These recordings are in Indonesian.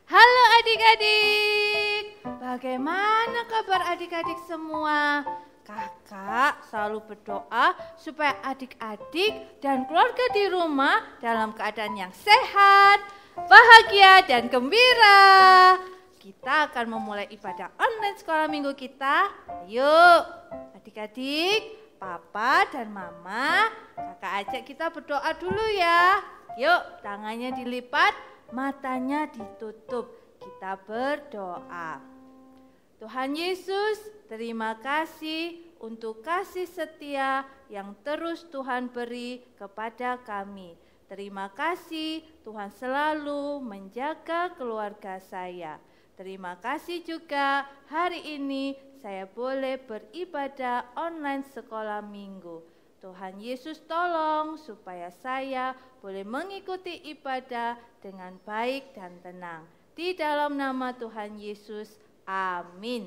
Halo adik-adik, bagaimana kabar adik-adik semua? Kakak selalu berdoa supaya adik-adik dan keluarga di rumah dalam keadaan yang sehat, bahagia, dan gembira. Kita akan memulai ibadah online sekolah minggu kita. Yuk adik-adik, Papa dan Mama, kakak ajak kita berdoa dulu ya. Yuk, tangannya dilipat, matanya ditutup. Kita berdoa. Tuhan Yesus, terima kasih untuk kasih setia yang terus Tuhan beri kepada kami. Terima kasih Tuhan selalu menjaga keluarga saya. Terima kasih juga hari ini saya boleh beribadah online sekolah minggu. Tuhan Yesus tolong supaya saya boleh mengikuti ibadah dengan baik dan tenang. Di dalam nama Tuhan Yesus, amin.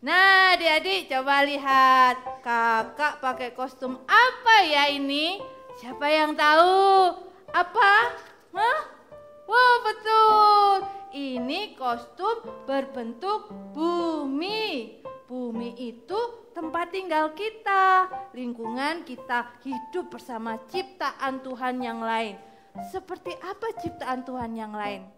Nah adik-adik coba lihat, kakak pakai kostum apa ya ini? Siapa yang tahu? Apa? Hah? Wow, betul. Ini kostum berbentuk bumi. Bumi itu tempat tinggal kita, lingkungan kita hidup bersama ciptaan Tuhan yang lain. Seperti apa ciptaan Tuhan yang lain?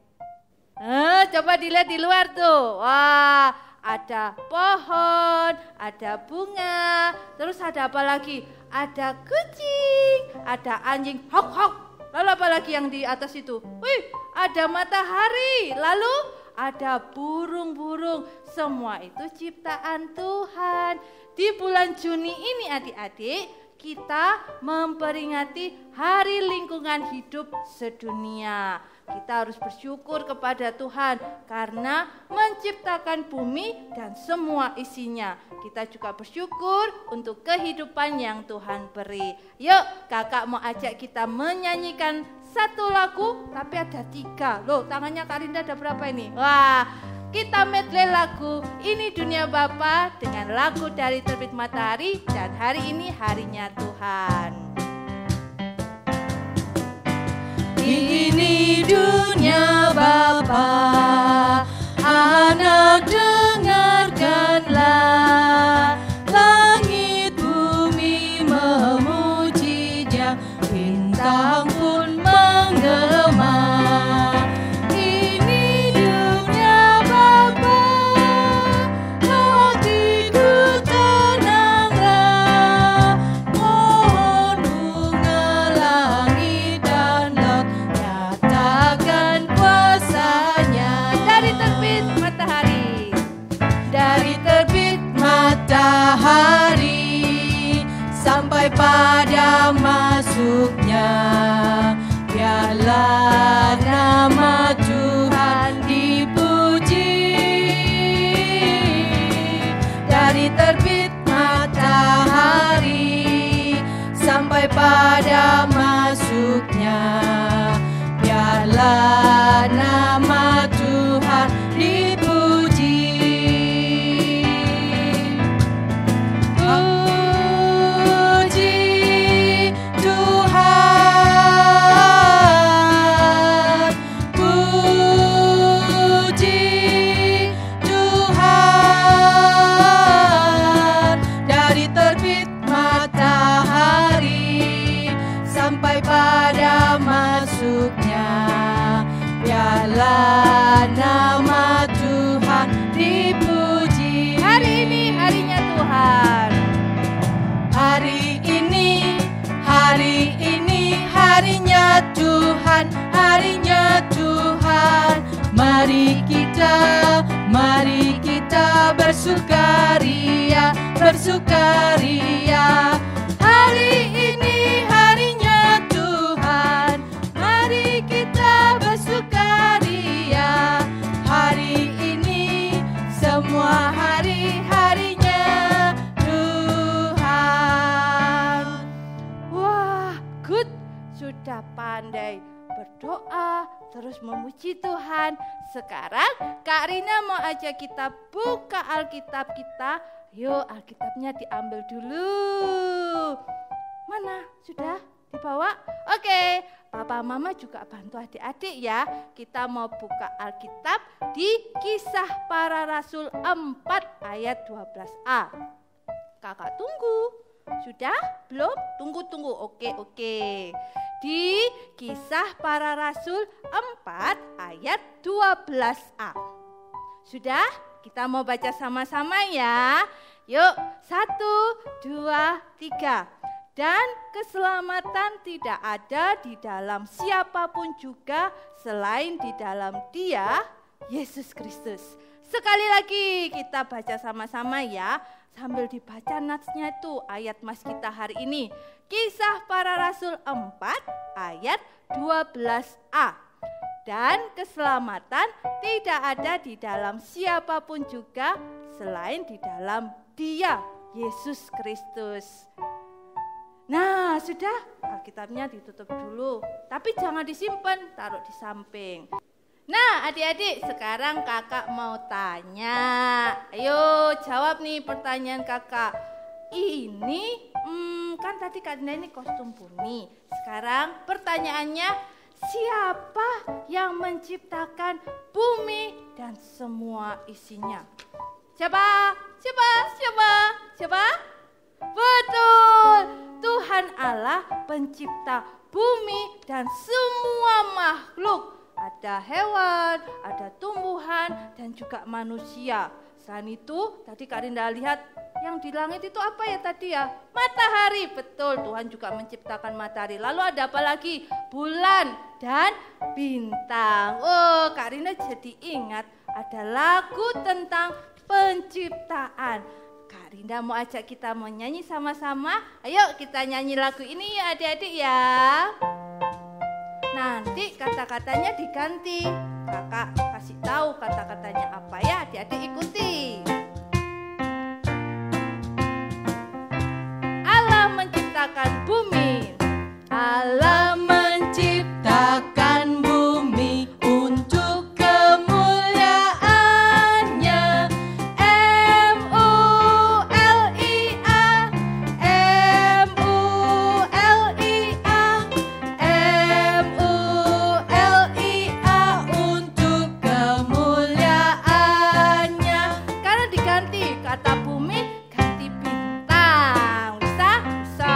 Coba dilihat di luar tuh. Wah, ada pohon, ada bunga, terus ada apa lagi? Ada kucing, ada anjing, hok hok. Lalu apa lagi yang di atas itu? Wih, ada matahari, lalu ada burung-burung. Semua itu ciptaan Tuhan. Di bulan Juni ini adik-adik, kita memperingati Hari Lingkungan Hidup Sedunia. Kita harus bersyukur kepada Tuhan karena menciptakan bumi dan semua isinya. Kita juga bersyukur untuk kehidupan yang Tuhan beri. Yuk, kakak mau ajak kita menyanyikan satu lagu, tapi ada 3. Loh, tangannya Kak Linda ada berapa ini? Wah, kita medley lagu Ini Dunia Bapa dengan lagu dari Terbit Matahari dan hari ini harinya Tuhan. Ini dunia Bapa, anak dengarkanlah, langit bumi memuji-Nya, bintang pun menggema. Ini dunia Bapa, hatiku tenanglah, pohon bunga langit dan laut nyatakan Hari ini harinya Tuhan, harinya Tuhan. Mari kita bersukaria, bersukaria. Hari ini harinya Tuhan, mari kita bersukaria. Hari ini semua hari-harinya Tuhan. Wah, good. Sudah pandai berdoa, terus memuji Tuhan. Sekarang Kak Rina mau ajak kita buka Alkitab kita. Yuk, Alkitabnya diambil dulu. Mana? Sudah dibawa? Oke, Papa Mama juga bantu adik-adik ya. Kita mau buka Alkitab di Kisah Para Rasul 4 ayat 12a. Kakak tunggu. Sudah? Belum? Tunggu. Oke. Di Kisah Para Rasul 4 ayat 12a. Sudah? Kita mau baca sama-sama ya. Yuk, 1, 2, 3. Dan keselamatan tidak ada di dalam siapapun juga selain di dalam Dia, Yesus Kristus. Sekali lagi kita baca sama-sama ya. Sambil dibaca natsnya itu ayat mas kita hari ini. Kisah Para Rasul 4 ayat 12a. Dan keselamatan tidak ada di dalam siapapun juga selain di dalam Dia, Yesus Kristus. Nah, sudah, Alkitabnya ditutup dulu. Tapi jangan disimpan, taruh di samping. Nah, adik-adik, sekarang kakak mau tanya. Ayo jawab nih pertanyaan kakak. Ini, kan tadi Kak Dinda ini kostum bumi. Sekarang pertanyaannya, siapa yang menciptakan bumi dan semua isinya? Siapa? Betul, Tuhan Allah pencipta bumi dan semua makhluk. Ada hewan, ada tumbuhan, dan juga manusia. Selain itu, tadi Kak Rinda lihat yang di langit itu apa ya tadi ya? Matahari, betul, Tuhan juga menciptakan matahari. Lalu ada apa lagi? Bulan dan bintang. Oh, Kak Rinda jadi ingat ada lagu tentang penciptaan. Kak Rinda mau ajak kita mau nyanyi sama-sama. Ayo kita nyanyi lagu ini ya adik-adik ya. Nanti kata-katanya diganti. Kakak kasih tahu kata-katanya apa ya, adik-adik ikuti. Allah menciptakan bumi. Allah menciptakan bumi untuk kemuliaannya. M-U-L-I-A, M-U-L-I-A, M-U-L-I-A, untuk kemuliaannya. Karena diganti kata bumi, ganti bintang. Bisa? Bisa.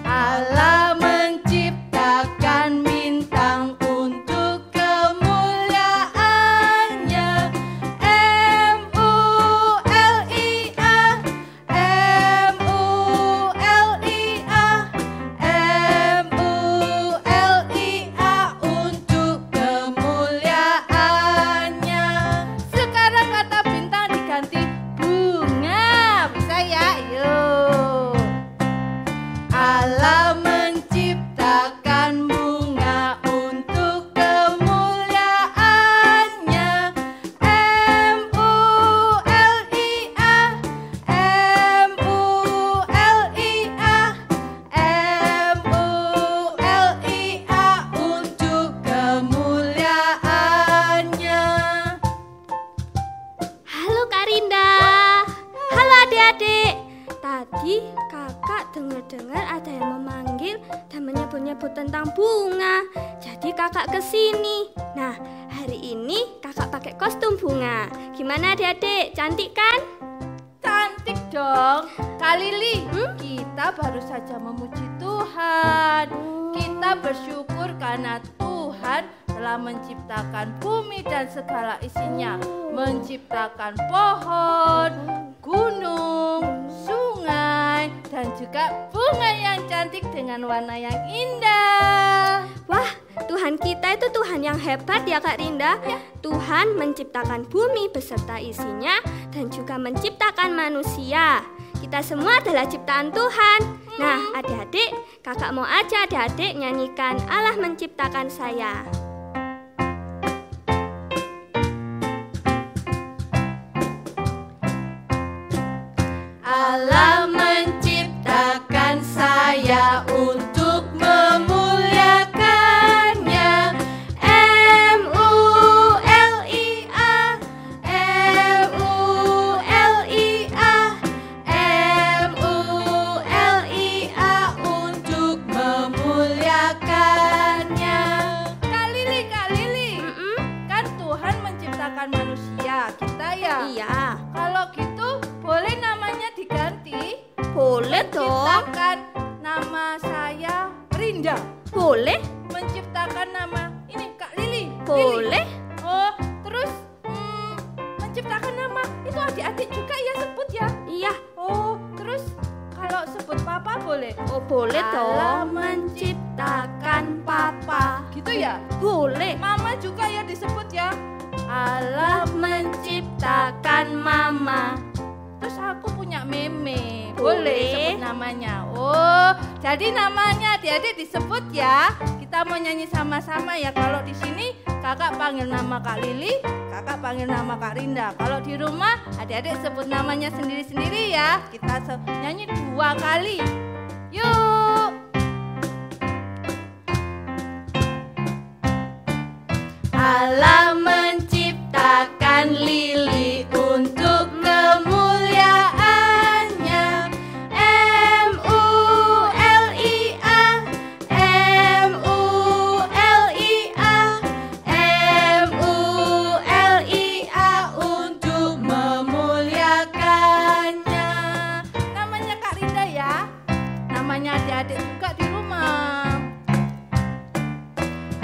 Allah menciptakan bintang untuk kemuliaannya. M-U-L-I-A, M-U-L-I-A, M-U-L-I-A, untuk kemuliaannya. Sekarang kata bintang diganti bunga. Bisa ya? Yuk. Allah menciptakan bunga untuk kemuliaannya. M-U-L-I-A, M-U-L-I-A, M-U-L-I-A, untuk kemuliaannya. Halo Kak Rinda. Halo adik-adik. Tadi kakak dengar-dengar ada yang memanggil dan menyebut-nyebut tentang bunga. Jadi kakak kesini. Nah, hari ini kakak pakai kostum bunga. Gimana adik-adik? Cantik kan? Cantik dong. Kak Lili, kita baru saja memuji Tuhan. Kita bersyukur karena Tuhan telah menciptakan bumi dan segala isinya. Menciptakan pohon, gunung, sungai, dan juga bunga yang cantik dengan warna yang indah. Wah, Tuhan kita itu Tuhan yang hebat ya Kak Rinda. Ya. Tuhan menciptakan bumi beserta isinya dan juga menciptakan manusia. Kita semua adalah ciptaan Tuhan. Nah, adik-adik, kakak mau aja adik-adik nyanyikan Allah menciptakan saya. Allah menciptakan saya untuk memuliakannya. M-U-L-I-A, M-U-L-I-A, M-U-L-I-A, untuk memuliakannya. Kak Lili, kan Tuhan menciptakan manusia, kita ya. Iya, Kalau gitu boleh namanya diganti. boleh dong. Menciptakan nama saya Rinda. Boleh, Menciptakan nama ini Kak Lili. boleh. Oh, terus menciptakan nama itu adik-adik juga ya sebut ya. Iya, Oh, terus kalau sebut papa boleh. oh boleh Allah dong. Menciptakan papa. Gitu ya. Boleh. Mama juga ya disebut ya. Allah Menciptakan mama. Terus aku punya meme. Boleh. Sebut namanya. Oh, jadi namanya adik-adik disebut ya. Kita mau nyanyi sama-sama ya. Kalau di sini kakak panggil nama Kak Lili, kakak panggil nama Kak Rinda. Kalau di rumah adik-adik sebut namanya sendiri-sendiri ya. Kita nyanyi 2 kali. Yuk. Allah menciptakan lili untuk kemuliaannya. M-U-L-I-A, M-U-L-I-A, M-U-L-I-A, untuk memuliakannya. Namanya Kak Rinda ya. Namanya adik-adik juga di rumah.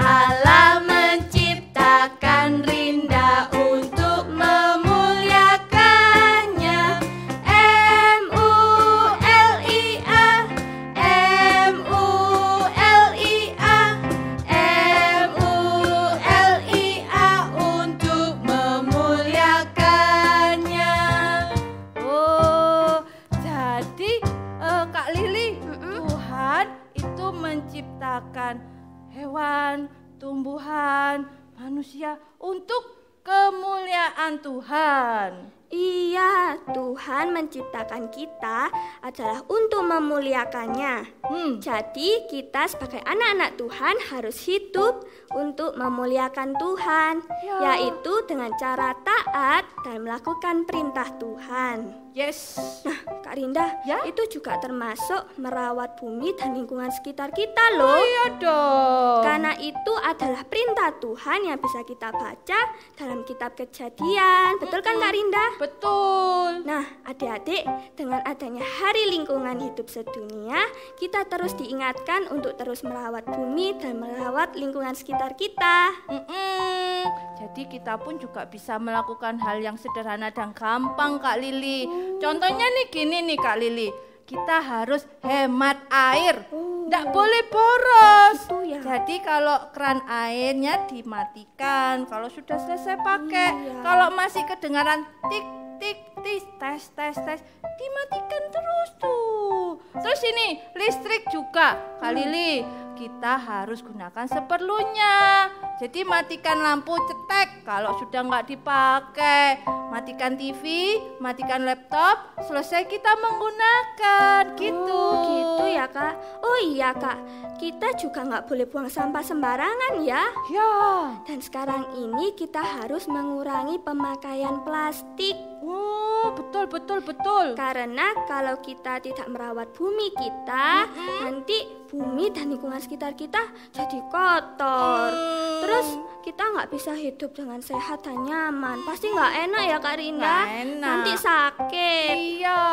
Allah menciptakan Rinda untuk memuliakannya. M-U-L-I-A, M-U-L-I-A, M-U-L-I-A, untuk memuliakannya. Oh, jadi Kak Lili, Tuhan itu menciptakan hewan, tumbuhan, manusia untuk kemuliaan Tuhan. Iya, Tuhan menciptakan kita adalah untuk memuliakannya. Jadi kita sebagai anak-anak Tuhan harus hidup untuk memuliakan Tuhan, Ya. yaitu dengan cara taat dan melakukan perintah Tuhan. Yes. Nah, Kak Rinda, Ya? itu juga termasuk merawat bumi dan lingkungan sekitar kita Oh loh. iya dong. Karena itu adalah perintah Tuhan yang bisa kita baca dalam kitab Kejadian. Betul kan Kak Rinda? Betul. Nah, adik-adik, dengan adanya Hari Lingkungan Hidup Sedunia, kita terus diingatkan untuk terus merawat bumi dan merawat lingkungan sekitar kita. Jadi kita pun juga bisa melakukan hal yang sederhana dan gampang Kak Lili. Contohnya nih gini nih Kak Lili. Kita harus hemat air. Nggak boleh boros. Gitu ya. Jadi kalau keran airnya dimatikan kalau sudah selesai pakai. Iya. Kalau masih kedengaran tik tik tik tes dimatikan terus tuh. Terus ini listrik juga Kak Lili. Kita harus gunakan seperlunya. Jadi matikan lampu cetek kalau sudah nggak dipakai. Matikan TV, matikan laptop, selesai kita menggunakan. Gitu. Oh, gitu ya Kak. Oh iya Kak, kita juga nggak boleh buang sampah sembarangan ya. Ya. Dan sekarang ini kita harus mengurangi pemakaian plastik. Oh, betul. Karena kalau kita tidak merawat bumi kita, nanti bumi dan lingkungan sekitar kita jadi kotor. Terus kita nggak bisa hidup dengan sehat dan nyaman. Pasti nggak enak ya Kak Rinda. Nggak enak. Nanti sakit. Iya.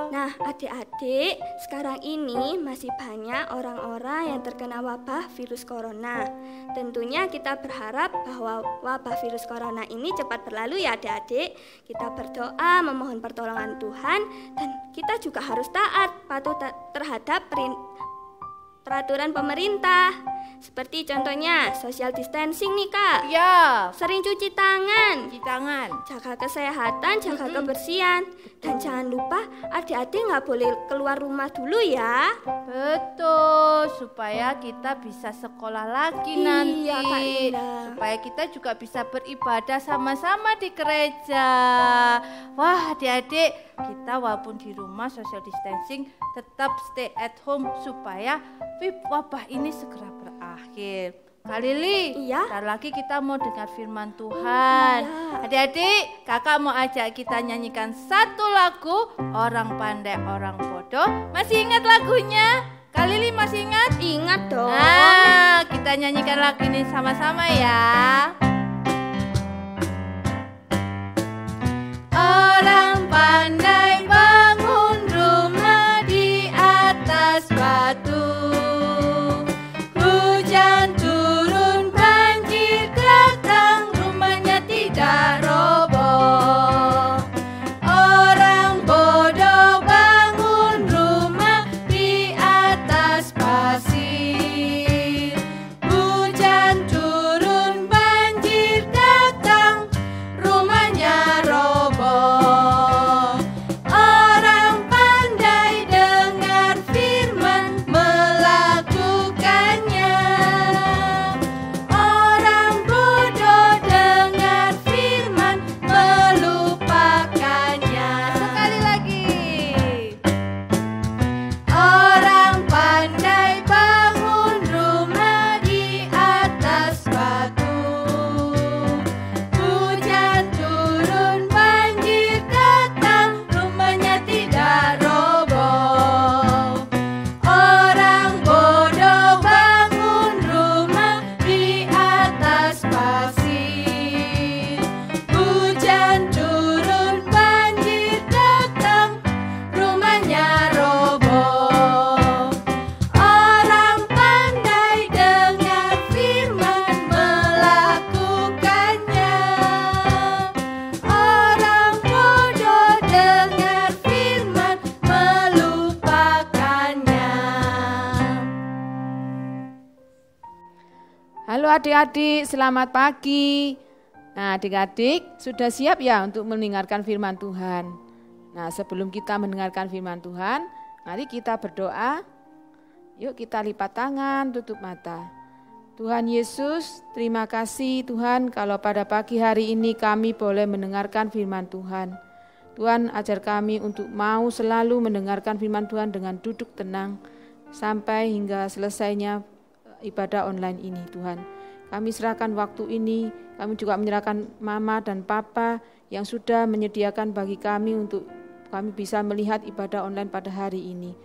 Nah adik-adik, sekarang ini masih banyak orang-orang yang terkena wabah virus corona. Tentunya kita berharap bahwa wabah virus corona ini cepat berlalu ya adik-adik. Kita berdoa memohon pertolongan Tuhan, dan kita juga harus taat patuh terhadap peraturan pemerintah. Seperti contohnya social distancing nih Kak. Iya. Sering cuci tangan, Cuci tangan. jaga kesehatan, jaga kebersihan. Dan jangan lupa adik-adik nggak boleh keluar rumah dulu ya. Betul, supaya kita bisa sekolah lagi nanti. Iya, Kak Indah. Supaya kita juga bisa beribadah sama-sama di gereja. Wah, adik-adik, kita walaupun di rumah social distancing tetap stay at home supaya wabah ini segera berakhir. Kak Lili, Iya. bentar lagi kita mau dengar firman Tuhan. Iya. Adik-adik, kakak mau ajak kita nyanyikan satu lagu, Orang Pandai Orang Bodoh. Masih ingat lagunya? Kak Lili masih ingat? Ingat dong. Nah, kita nyanyikan lagu ini sama-sama ya. Orang pandai bangun rumah di atas batu. Hujan turun, banjir datang, rumahnya tidak roboh. Orang bodoh bangun rumah di atas pasir. Hujan turun, banjir datang, rumahnya roboh. Orang pandai dengar firman, melakukannya. Orang bodoh dengar firman, melupakannya. Sekali lagi. Orang pandai bangun rumah di atas batu. Hujan turun, banjir datang, rumahnya tidak roboh. Orang bodoh bangun rumah di atas pasir. Hujan turun, banjir datang, rumahnya roboh. Orang pandai dengar firman, melakukannya. Orang bodoh dengar firman, melupakannya. Halo adik-adik, selamat pagi. Nah adik-adik sudah siap ya untuk mendengarkan firman Tuhan. Nah sebelum kita mendengarkan firman Tuhan, mari kita berdoa. Yuk kita lipat tangan, tutup mata. Tuhan Yesus, terima kasih Tuhan kalau pada pagi hari ini kami boleh mendengarkan firman Tuhan. Tuhan ajar kami untuk mau selalu mendengarkan firman Tuhan dengan duduk tenang sampai hingga selesainya ibadah online ini Tuhan. Kami serahkan waktu ini, kami juga menyerahkan mama dan papa yang sudah menyediakan bagi kami untuk kami bisa melihat ibadah online pada hari ini.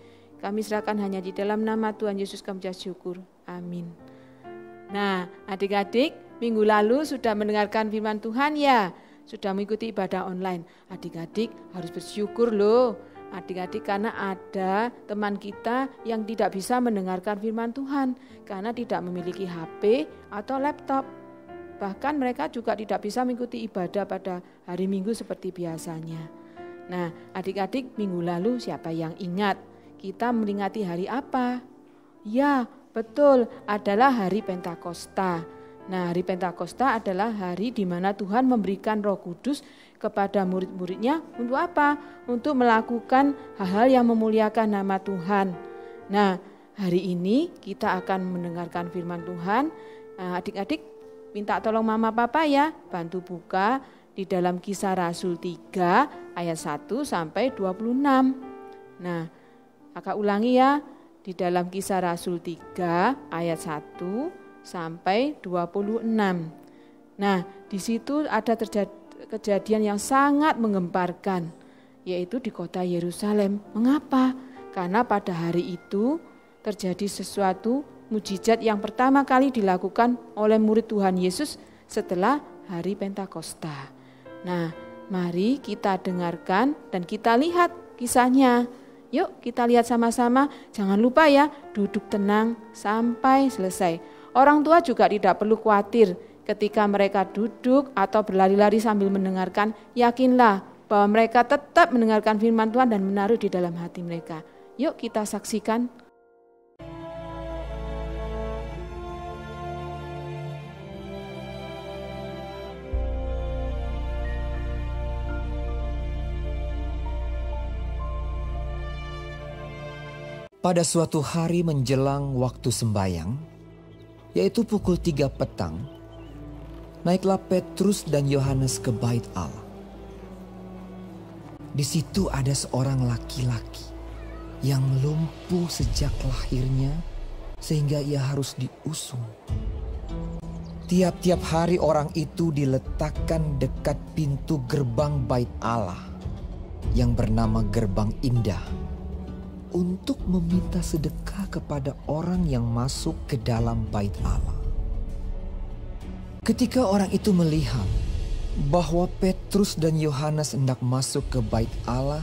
Kami serahkan hanya di dalam nama Tuhan Yesus kami ucap syukur. Amin. Nah adik-adik, minggu lalu sudah mendengarkan firman Tuhan ya, sudah mengikuti ibadah online. Adik-adik harus bersyukur loh. Adik-adik karena ada teman kita yang tidak bisa mendengarkan firman Tuhan karena tidak memiliki HP atau laptop. Bahkan mereka juga tidak bisa mengikuti ibadah pada hari Minggu seperti biasanya. Nah adik-adik minggu lalu siapa yang ingat kita memperingati hari apa? Ya betul, adalah hari Pentakosta. Nah hari Pentakosta adalah hari di mana Tuhan memberikan Roh Kudus kepada murid-muridnya untuk apa? Untuk melakukan hal-hal yang memuliakan nama Tuhan. Nah hari ini kita akan mendengarkan firman Tuhan. Nah, adik-adik minta tolong mama papa ya, bantu buka di dalam Kisah Rasul 3 ayat 1 sampai 26. Nah kakak ulangi ya, di dalam Kisah Rasul 3 ayat 1 sampai 26. Nah, di situ ada kejadian yang sangat menggemparkan, yaitu di kota Yerusalem. Mengapa? Karena pada hari itu terjadi sesuatu mujizat yang pertama kali dilakukan oleh murid Tuhan Yesus setelah hari Pentakosta. Nah, mari kita dengarkan dan kita lihat kisahnya. Yuk kita lihat sama-sama, jangan lupa ya duduk tenang sampai selesai. Orang tua juga tidak perlu khawatir ketika mereka duduk atau berlari-lari sambil mendengarkan, yakinlah bahwa mereka tetap mendengarkan firman Tuhan dan menaruh di dalam hati mereka. Yuk kita saksikan. Pada suatu hari menjelang waktu sembayang, yaitu pukul 3 petang, naiklah Petrus dan Yohanes ke bait Allah. Di situ ada seorang laki-laki yang lumpuh sejak lahirnya sehingga ia harus diusung. Tiap-tiap hari orang itu diletakkan dekat pintu gerbang bait Allah yang bernama Gerbang Indah, untuk meminta sedekah kepada orang yang masuk ke dalam bait Allah. Ketika orang itu melihat bahwa Petrus dan Yohanes hendak masuk ke bait Allah,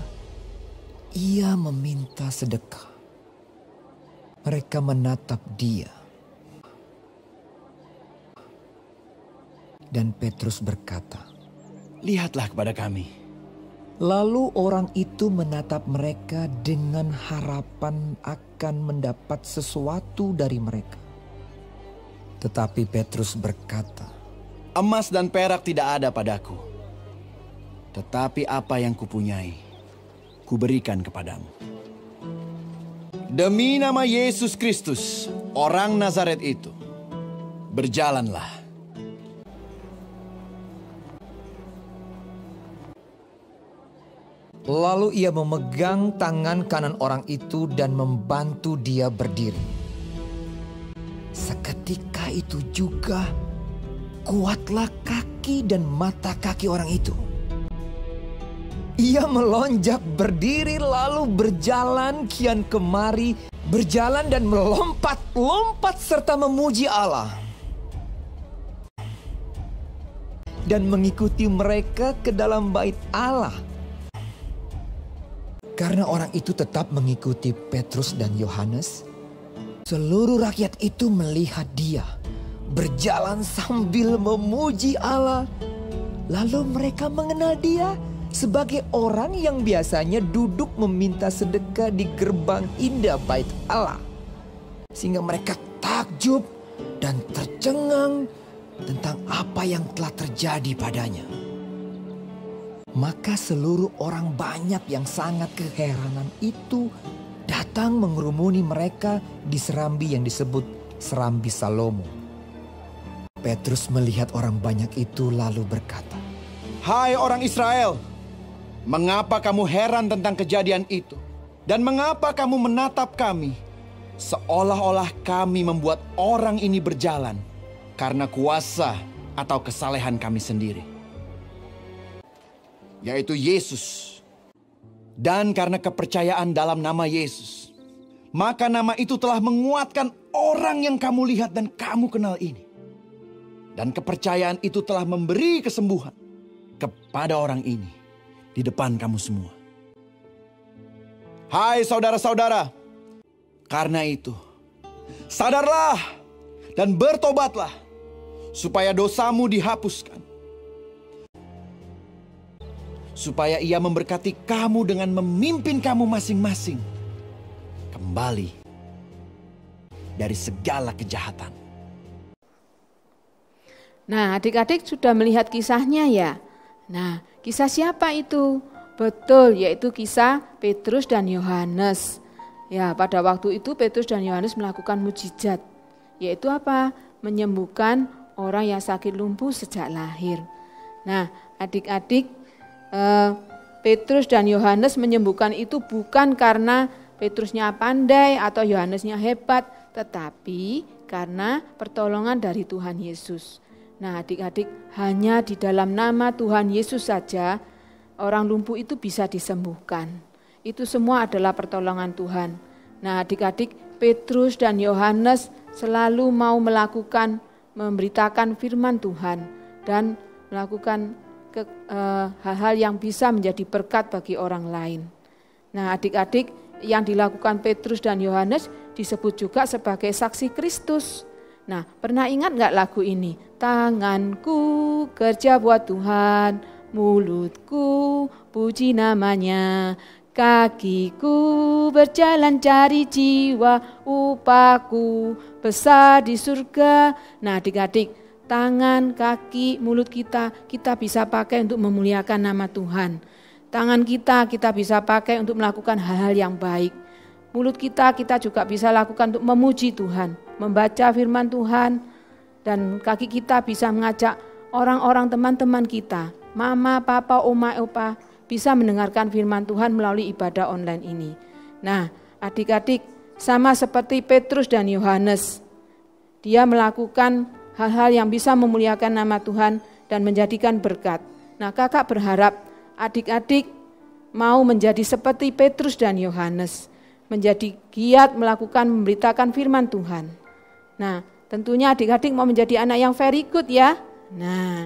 ia meminta sedekah. Mereka menatap dia. Dan Petrus berkata, "Lihatlah kepada kami." Lalu orang itu menatap mereka dengan harapan akan mendapat sesuatu dari mereka. Tetapi Petrus berkata, "Emas dan perak tidak ada padaku, tetapi apa yang kupunyai, kuberikan kepadamu. Demi nama Yesus Kristus, orang Nazaret itu, berjalanlah." Lalu ia memegang tangan kanan orang itu dan membantu dia berdiri. Seketika itu juga kuatlah kaki dan mata kaki orang itu. Ia melonjak berdiri lalu berjalan kian kemari, berjalan dan melompat-lompat serta memuji Allah. Dan mengikuti mereka ke dalam bait Allah. Karena orang itu tetap mengikuti Petrus dan Yohanes, seluruh rakyat itu melihat dia berjalan sambil memuji Allah. Lalu mereka mengenal dia sebagai orang yang biasanya duduk meminta sedekah di gerbang indah bait Allah. Sehingga mereka takjub dan tercengang tentang apa yang telah terjadi padanya. Maka seluruh orang banyak yang sangat keheranan itu datang mengerumuni mereka di serambi yang disebut Serambi Salomo. Petrus melihat orang banyak itu lalu berkata, "Hai orang Israel, mengapa kamu heran tentang kejadian itu? Dan mengapa kamu menatap kami seolah-olah kami membuat orang ini berjalan karena kuasa atau kesalehan kami sendiri? Yaitu Yesus. Dan karena kepercayaan dalam nama Yesus, maka nama itu telah menguatkan orang yang kamu lihat dan kamu kenal ini. Dan kepercayaan itu telah memberi kesembuhan kepada orang ini di depan kamu semua. Hai saudara-saudara, karena itu sadarlah dan bertobatlah supaya dosamu dihapuskan, supaya ia memberkati kamu dengan memimpin kamu masing-masing kembali dari segala kejahatan." Nah, adik-adik sudah melihat kisahnya ya. Nah, kisah siapa itu? Betul, yaitu kisah Petrus dan Yohanes. Ya, pada waktu itu Petrus dan Yohanes melakukan mujizat. Yaitu apa? Menyembuhkan orang yang sakit lumpuh sejak lahir. Nah, adik-adik, Petrus dan Yohanes menyembuhkan itu bukan karena Petrusnya pandai atau Yohanesnya hebat, tetapi karena pertolongan dari Tuhan Yesus. Nah, adik-adik, hanya di dalam nama Tuhan Yesus saja orang lumpuh itu bisa disembuhkan. Itu semua adalah pertolongan Tuhan. Nah, adik-adik, Petrus dan Yohanes selalu mau memberitakan firman Tuhan dan melakukan hal-hal yang bisa menjadi berkat bagi orang lain. Nah, adik-adik, yang dilakukan Petrus dan Yohanes disebut juga sebagai saksi Kristus. Nah, pernah ingat nggak lagu ini? Tanganku kerja buat Tuhan, mulutku puji namanya, kakiku berjalan cari jiwa, upahku besar di surga. Nah, adik-adik, tangan, kaki, mulut kita bisa pakai untuk memuliakan nama Tuhan. Tangan kita bisa pakai untuk melakukan hal-hal yang baik. Mulut kita juga bisa lakukan untuk memuji Tuhan, membaca firman Tuhan, dan kaki kita bisa mengajak orang-orang teman-teman kita, mama, papa, oma, opa, bisa mendengarkan firman Tuhan melalui ibadah online ini. Nah, adik-adik, sama seperti Petrus dan Yohanes, dia melakukan hal-hal yang bisa memuliakan nama Tuhan dan menjadikan berkat. Nah, kakak berharap adik-adik mau menjadi seperti Petrus dan Yohanes, menjadi giat memberitakan firman Tuhan. Nah, tentunya adik-adik mau menjadi anak yang very good ya. Nah,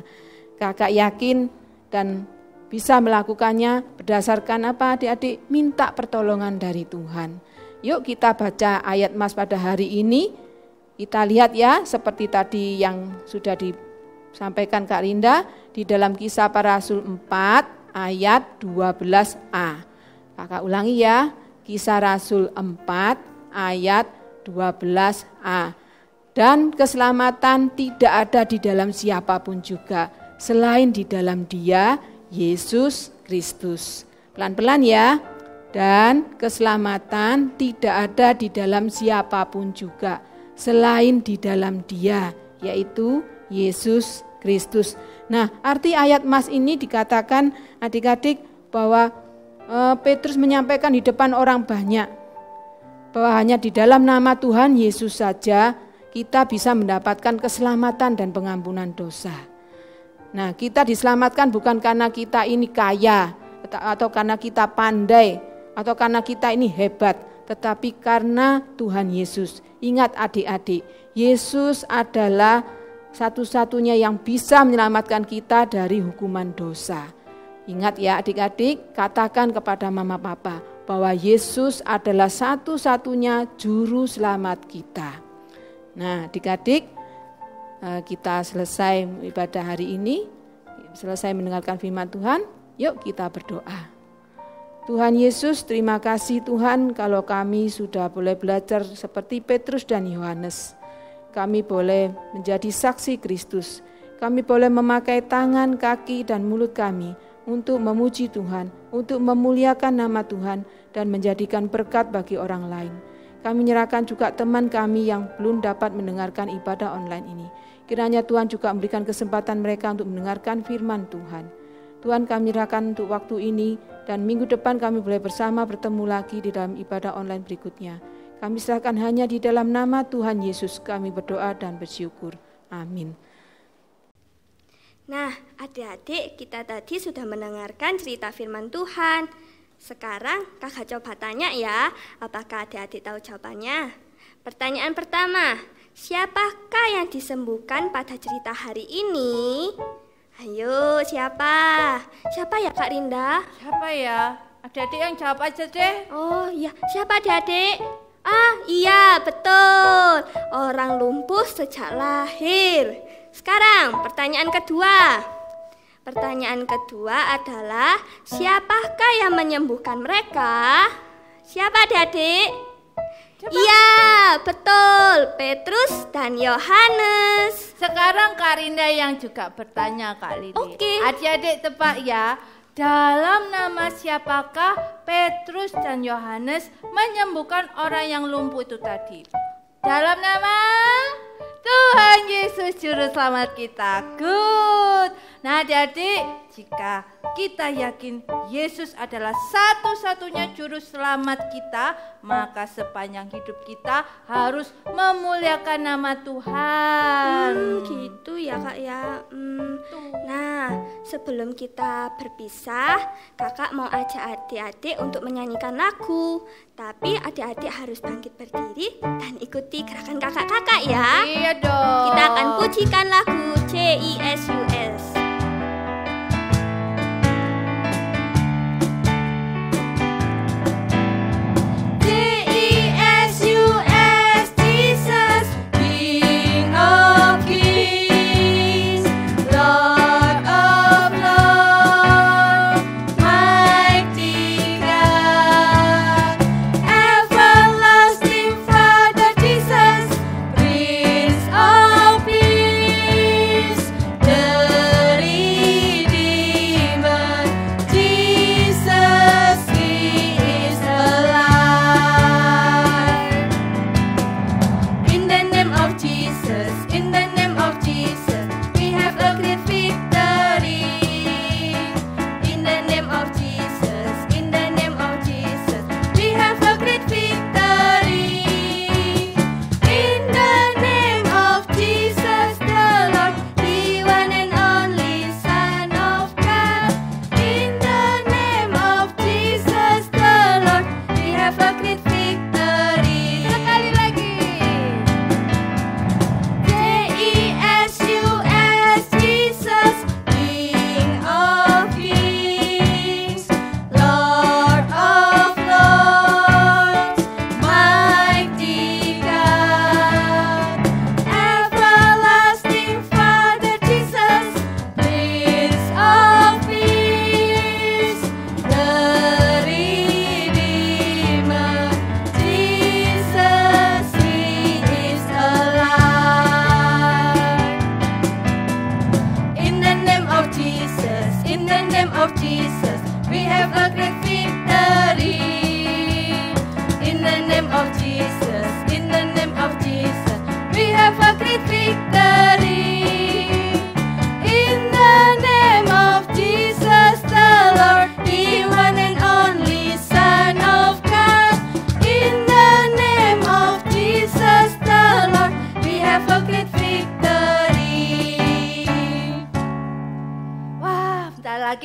kakak yakin dan bisa melakukannya berdasarkan apa adik-adik? Minta pertolongan dari Tuhan. Yuk kita baca ayat Mas pada hari ini. Kita lihat ya, seperti tadi yang sudah disampaikan Kak Rinda, di dalam Kisah Para Rasul 4 ayat 12a. Kakak ulangi ya, Kisah Rasul 4 ayat 12a. Dan keselamatan tidak ada di dalam siapapun juga, selain di dalam Dia, Yesus Kristus. Pelan-pelan ya. Dan keselamatan tidak ada di dalam siapapun juga, selain di dalam Dia, yaitu Yesus Kristus. Nah, arti ayat Mas ini dikatakan adik-adik bahwa Petrus menyampaikan di depan orang banyak bahwa hanya di dalam nama Tuhan Yesus saja kita bisa mendapatkan keselamatan dan pengampunan dosa. Nah, kita diselamatkan bukan karena kita ini kaya atau karena kita pandai atau karena kita ini hebat, tetapi karena Tuhan Yesus. Ingat adik-adik, Yesus adalah satu-satunya yang bisa menyelamatkan kita dari hukuman dosa. Ingat ya adik-adik, katakan kepada mama papa bahwa Yesus adalah satu-satunya juru selamat kita. Nah adik-adik, kita selesai ibadah hari ini, selesai mendengarkan firman Tuhan, yuk kita berdoa. Tuhan Yesus, terima kasih Tuhan kalau kami sudah boleh belajar seperti Petrus dan Yohanes. Kami boleh menjadi saksi Kristus. Kami boleh memakai tangan, kaki, dan mulut kami untuk memuji Tuhan, untuk memuliakan nama Tuhan, dan menjadikan berkat bagi orang lain. Kami menyerahkan juga teman kami yang belum dapat mendengarkan ibadah online ini. Kiranya Tuhan juga memberikan kesempatan mereka untuk mendengarkan firman Tuhan. Tuhan, kami menyerahkan untuk waktu ini, dan minggu depan kami boleh bersama bertemu lagi di dalam ibadah online berikutnya. Kami serahkan hanya di dalam nama Tuhan Yesus kami berdoa dan bersyukur. Amin. Nah, adik-adik, kita tadi sudah mendengarkan cerita firman Tuhan. Sekarang kakak coba tanya ya, apakah adik-adik tahu jawabannya? Pertanyaan pertama, siapakah yang disembuhkan pada cerita hari ini? Ayo, siapa? Siapa ya Kak Rinda? Siapa ya? Adik-adik yang jawab aja deh. Oh iya, siapa adik-adik? Ah iya, betul. Orang lumpuh sejak lahir. Sekarang pertanyaan kedua. Pertanyaan kedua adalah siapakah yang menyembuhkan mereka? Siapa adik-adik? Iya, betul. Petrus dan Yohanes. Sekarang Kak Rinda yang juga bertanya Kak Lili. Oke. Adik-adik tebak ya. Dalam nama siapakah Petrus dan Yohanes menyembuhkan orang yang lumpuh itu tadi? Dalam nama Tuhan Yesus Juru Selamat kita. Good. Nah adik-adik, jika kita yakin Yesus adalah satu-satunya Juru Selamat kita, maka sepanjang hidup kita harus memuliakan nama Tuhan. Gitu ya Kak ya. Nah, sebelum kita berpisah, kakak mau ajak adik-adik untuk menyanyikan lagu. Tapi adik-adik harus bangkit berdiri dan ikuti gerakan kakak-kakak ya. Iya dong. Kita akan pujikan lagu JESUS.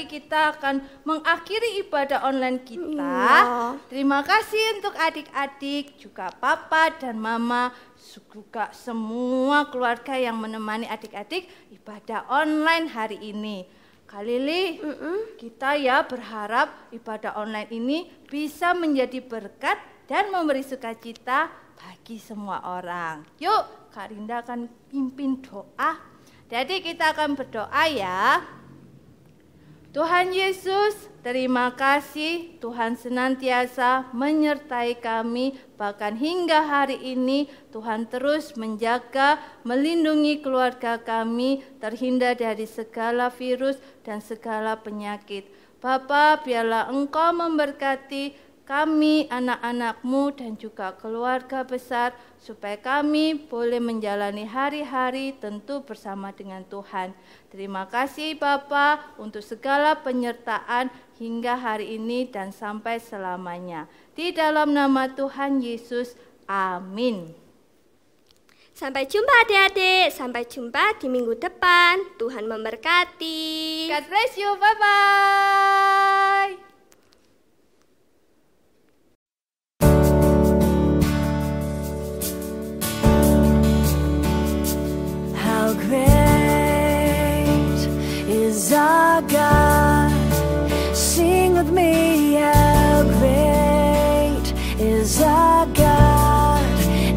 Kita akan mengakhiri ibadah online kita. Terima kasih untuk adik-adik, juga papa dan mama, juga semua keluarga yang menemani adik-adik ibadah online hari ini. Kak Lili, kita ya berharap ibadah online ini bisa menjadi berkat dan memberi sukacita bagi semua orang. Yuk, Kak Rinda akan pimpin doa. Jadi kita akan berdoa ya. Tuhan Yesus, terima kasih Tuhan senantiasa menyertai kami, bahkan hingga hari ini Tuhan terus menjaga, melindungi keluarga kami, terhindar dari segala virus dan segala penyakit. Bapa, biarlah Engkau memberkati kami, anak-anak-Mu dan juga keluarga besar, supaya kami boleh menjalani hari-hari tentu bersama dengan Tuhan. Terima kasih Bapa untuk segala penyertaan hingga hari ini dan sampai selamanya. Di dalam nama Tuhan Yesus, amin. Sampai jumpa adik-adik, sampai jumpa di minggu depan. Tuhan memberkati. God bless you, bye-bye. How great is our God? Sing with me, how great is our God,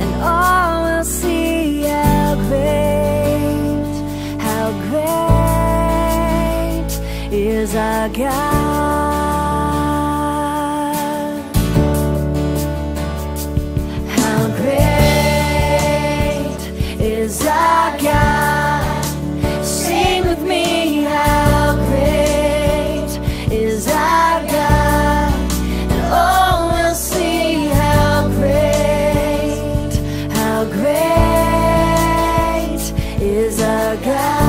and all will see how great is our God. How great is our God? Sing with me, how great is our God, and all will see how great is our God.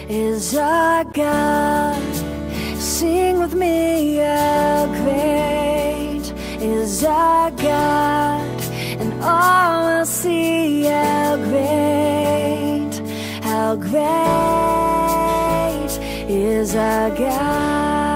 is our God. Sing with me, how great is our God, and all will see how great is our God.